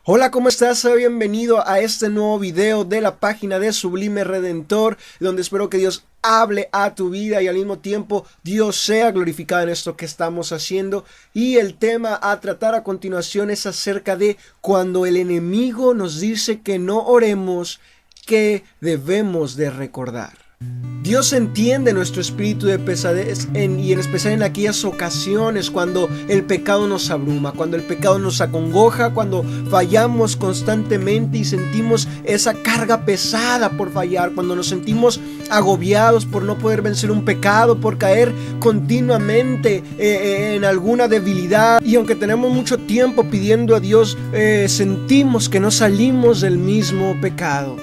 Hola, ¿cómo estás? Bienvenido a este nuevo video de la página de Sublime Redentor, donde espero que Dios hable a tu vida y al mismo tiempo Dios sea glorificado en esto que estamos haciendo. Y el tema a tratar a continuación es acerca de cuando el enemigo nos dice que no oremos, ¿qué debemos de recordar? Dios entiende nuestro espíritu de pesadez y en especial en aquellas ocasiones cuando el pecado nos abruma, cuando el pecado nos acongoja, cuando fallamos constantemente y sentimos esa carga pesada por fallar, cuando nos sentimos agobiados por no poder vencer un pecado, por caer continuamente en alguna debilidad. Y aunque tenemos mucho tiempo pidiendo a Dios, sentimos que no salimos del mismo pecado.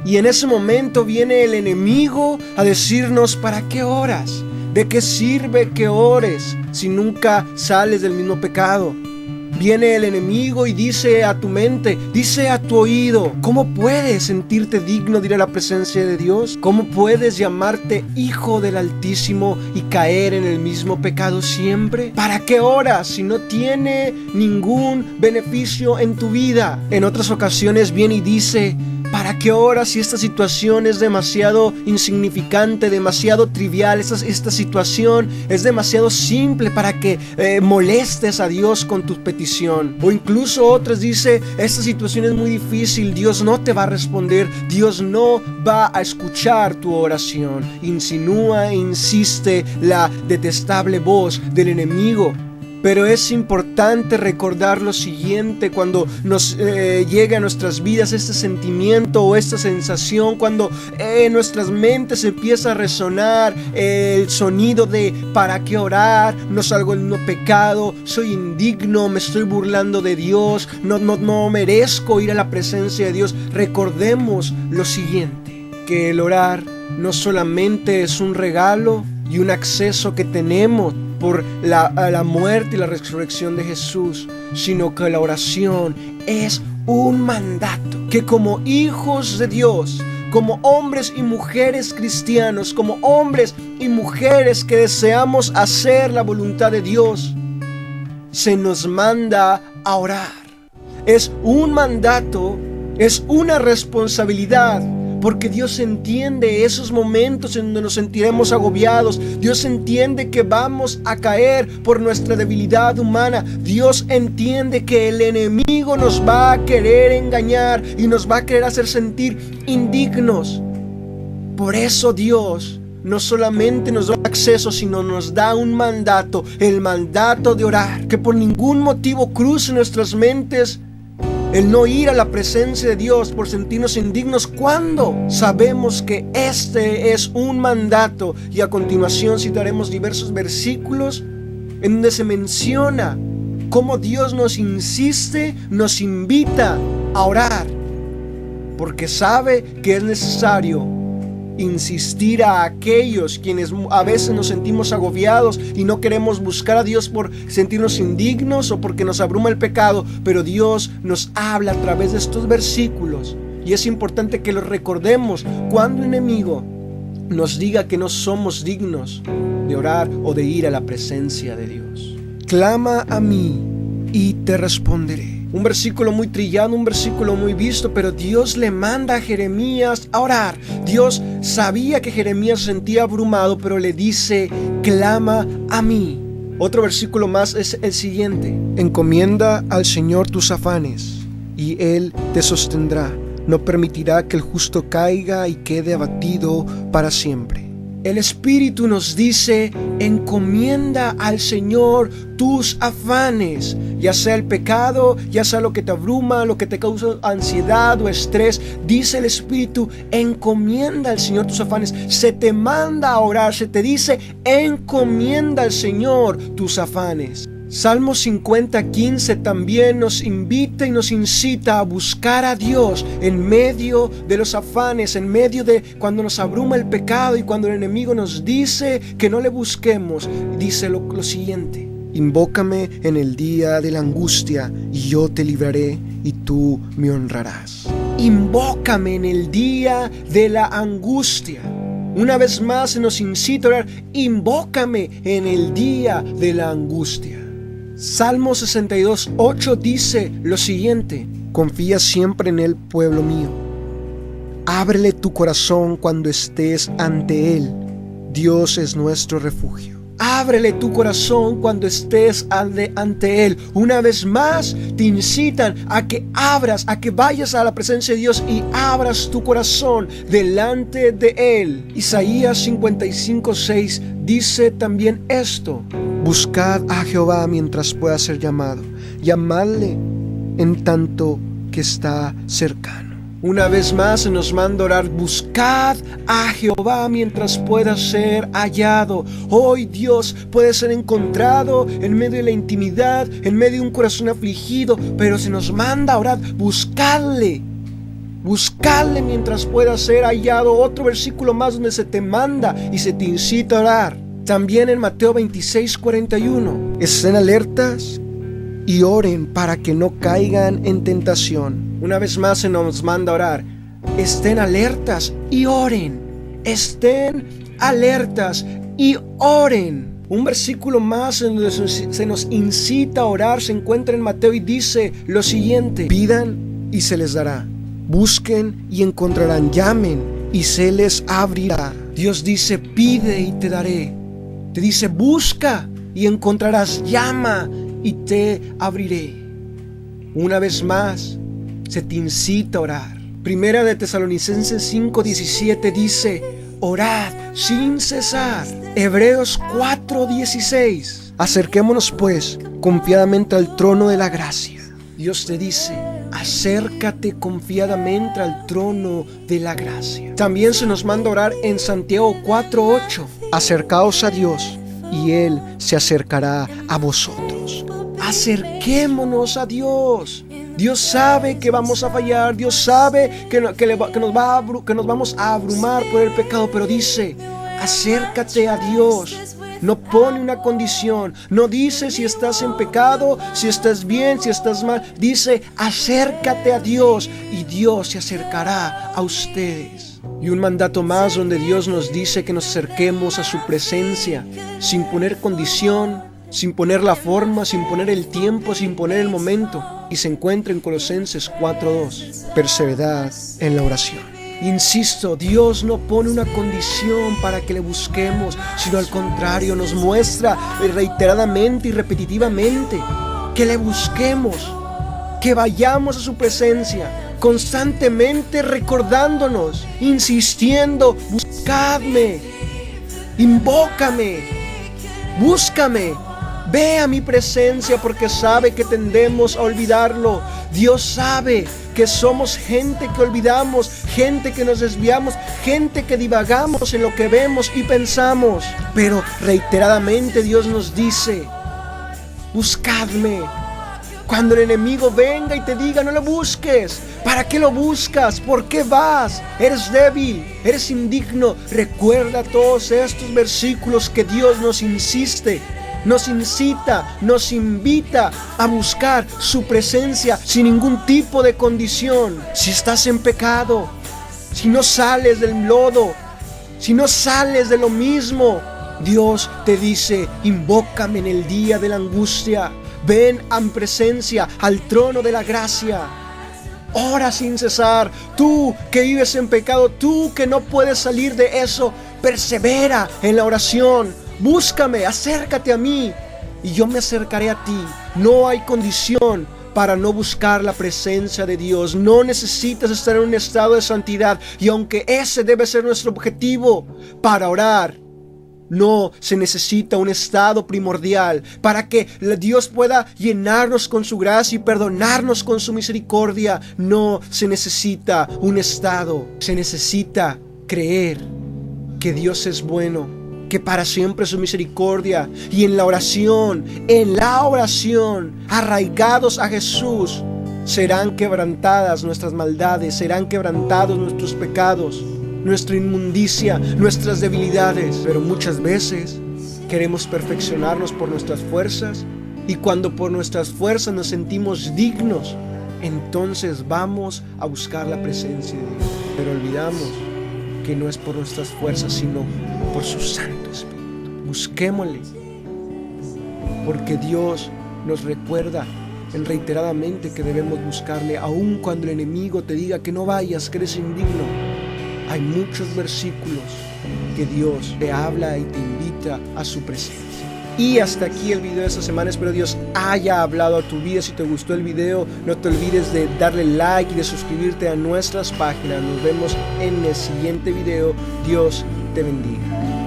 Y en ese momento viene el enemigo a decirnos: ¿para qué oras? ¿De qué sirve que ores si nunca sales del mismo pecado? Viene el enemigo y dice a tu mente, dice a tu oído: ¿cómo puedes sentirte digno de ir a la presencia de Dios? ¿Cómo puedes llamarte hijo del Altísimo y caer en el mismo pecado siempre? ¿Para qué oras si no tiene ningún beneficio en tu vida? En otras ocasiones viene y dice: ¿para qué oras si esta situación es demasiado insignificante, demasiado trivial? Esta situación es demasiado simple para que molestes a Dios con tu petición. O incluso otras dice: esta situación es muy difícil, Dios no te va a responder, Dios no va a escuchar tu oración. Insinúa e insiste la detestable voz del enemigo. Pero es importante recordar lo siguiente cuando nos llega a nuestras vidas este sentimiento o esta sensación, cuando en nuestras mentes empieza a resonar el sonido de ¿para qué orar? No salgo del mismo pecado, soy indigno, me estoy burlando de Dios, no merezco ir a la presencia de Dios. Recordemos lo siguiente, que el orar no solamente es un regalo y un acceso que tenemos por la muerte y la resurrección de Jesús, sino que la oración es un mandato que como hijos de Dios, como hombres y mujeres cristianos, como hombres y mujeres que deseamos hacer la voluntad de Dios, se nos manda a orar. Es un mandato, es una responsabilidad. Porque Dios entiende esos momentos en donde nos sentiremos agobiados. Dios entiende que vamos a caer por nuestra debilidad humana. Dios entiende que el enemigo nos va a querer engañar y nos va a querer hacer sentir indignos. Por eso Dios no solamente nos da acceso, sino nos da un mandato, el mandato de orar. Que por ningún motivo cruce nuestras mentes el no ir a la presencia de Dios por sentirnos indignos cuando sabemos que este es un mandato. Y a continuación citaremos diversos versículos en donde se menciona cómo Dios nos insiste, nos invita a orar, porque sabe que es necesario insistir a aquellos quienes a veces nos sentimos agobiados y no queremos buscar a Dios por sentirnos indignos o porque nos abruma el pecado. Pero Dios nos habla a través de estos versículos y es importante que los recordemos cuando el enemigo nos diga que no somos dignos de orar o de ir a la presencia de Dios. Clama a mí y te responderé. Un versículo muy trillado, un versículo muy visto, pero Dios le manda a Jeremías a orar. Dios sabía que Jeremías se sentía abrumado, pero le dice: clama a mí. Otro versículo más es el siguiente: encomienda al Señor tus afanes y Él te sostendrá. No permitirá que el justo caiga y quede abatido para siempre. El Espíritu nos dice: encomienda al Señor tus afanes, ya sea el pecado, ya sea lo que te abruma, lo que te causa ansiedad o estrés. Dice el Espíritu: encomienda al Señor tus afanes. Se te manda a orar, se te dice: encomienda al Señor tus afanes. Salmo 50:15 también nos invita y nos incita a buscar a Dios en medio de los afanes, en medio de cuando nos abruma el pecado y cuando el enemigo nos dice que no le busquemos. Dice lo siguiente: invócame en el día de la angustia y yo te libraré y tú me honrarás. Invócame en el día de la angustia. Una vez más se nos incita a orar: invócame en el día de la angustia. Salmo 62:8 dice lo siguiente: Confía siempre en Él, pueblo mío. Ábrele tu corazón cuando estés ante Él. Dios es nuestro refugio. Ábrele tu corazón cuando estés ante Él. Una vez más te incitan a que abras, a que vayas a la presencia de Dios y abras tu corazón delante de Él. Isaías 55:6 dice también esto: buscad a Jehová mientras pueda ser llamado, llamadle en tanto que está cercano. Una vez más se nos manda orar: buscad a Jehová mientras pueda ser hallado. Hoy Dios puede ser encontrado en medio de la intimidad, en medio de un corazón afligido, pero se nos manda orar: buscadle mientras pueda ser hallado. Otro versículo más donde se te manda y se te incita a orar. También en Mateo 26:41: estén alertas y oren para que no caigan en tentación. Una vez más se nos manda a orar: estén alertas y oren. Estén alertas y oren. Un versículo más en donde se nos incita a orar se encuentra en Mateo y dice lo siguiente: pidan y se les dará, busquen y encontrarán, llamen y se les abrirá. Dios dice: pide y te daré. Te dice: busca y encontrarás, llama y te abriré. Una vez más se te incita a orar. Primera de Tesalonicenses 5:17 dice: orad sin cesar. Hebreos 4:16: acerquémonos pues confiadamente al trono de la gracia. Dios te dice: acércate confiadamente al trono de la gracia. También se nos manda a orar en Santiago 4:8: acercaos a Dios y Él se acercará a vosotros. Acerquémonos a Dios. Dios sabe que vamos a fallar. Dios sabe que nos vamos a abrumar por el pecado, pero dice: acércate a Dios. No pone una condición, no dice si estás en pecado, si estás bien, si estás mal. Dice: acércate a Dios y Dios se acercará a ustedes. Y un mandato más donde Dios nos dice que nos acerquemos a su presencia sin poner condición, sin poner la forma, sin poner el tiempo, sin poner el momento. Y se encuentra en Colosenses 4:2: perseverad en la oración. Insisto, Dios no pone una condición para que le busquemos, sino al contrario, nos muestra reiteradamente y repetitivamente que le busquemos, que vayamos a su presencia, constantemente recordándonos, insistiendo: buscadme, invócame, búscame. Ve a mi presencia, porque sabe que tendemos a olvidarlo. Dios sabe que somos gente que olvidamos, gente que nos desviamos, gente que divagamos en lo que vemos y pensamos. Pero reiteradamente Dios nos dice: buscadme. Cuando el enemigo venga y te diga: no lo busques, ¿para qué lo buscas? ¿Por qué vas? Eres débil, eres indigno. Recuerda todos estos versículos que Dios nos insiste, nos incita, nos invita a buscar su presencia sin ningún tipo de condición. Si estás en pecado, si no sales del lodo, si no sales de lo mismo, Dios te dice: invócame en el día de la angustia. Ven a mi presencia, al trono de la gracia. Ora sin cesar. Tú que vives en pecado, tú que no puedes salir de eso, persevera en la oración. Búscame, acércate a mí y yo me acercaré a ti. No hay condición para no buscar la presencia de Dios. No necesitas estar en un estado de santidad, y aunque ese debe ser nuestro objetivo para orar, no se necesita un estado primordial para que Dios pueda llenarnos con su gracia y perdonarnos con su misericordia. No se necesita un estado, se necesita creer que Dios es bueno, que para siempre es su misericordia. Y en la oración, arraigados a Jesús, serán quebrantadas nuestras maldades, serán quebrantados nuestros pecados, nuestra inmundicia, nuestras debilidades. Pero muchas veces queremos perfeccionarnos por nuestras fuerzas, y cuando por nuestras fuerzas nos sentimos dignos, entonces vamos a buscar la presencia de Dios. Pero olvidamos que no es por nuestras fuerzas, sino por su Santo Espíritu. Busquémosle, porque Dios nos recuerda en reiteradamente que debemos buscarle, aun cuando el enemigo te diga que no vayas, que eres indigno. Hay muchos versículos que Dios te habla y te invita a su presencia. Y hasta aquí el video de esta semana. Espero Dios haya hablado a tu vida. Si te gustó el video, no te olvides de darle like y de suscribirte a nuestras páginas. Nos vemos en el siguiente video. Dios te bendiga.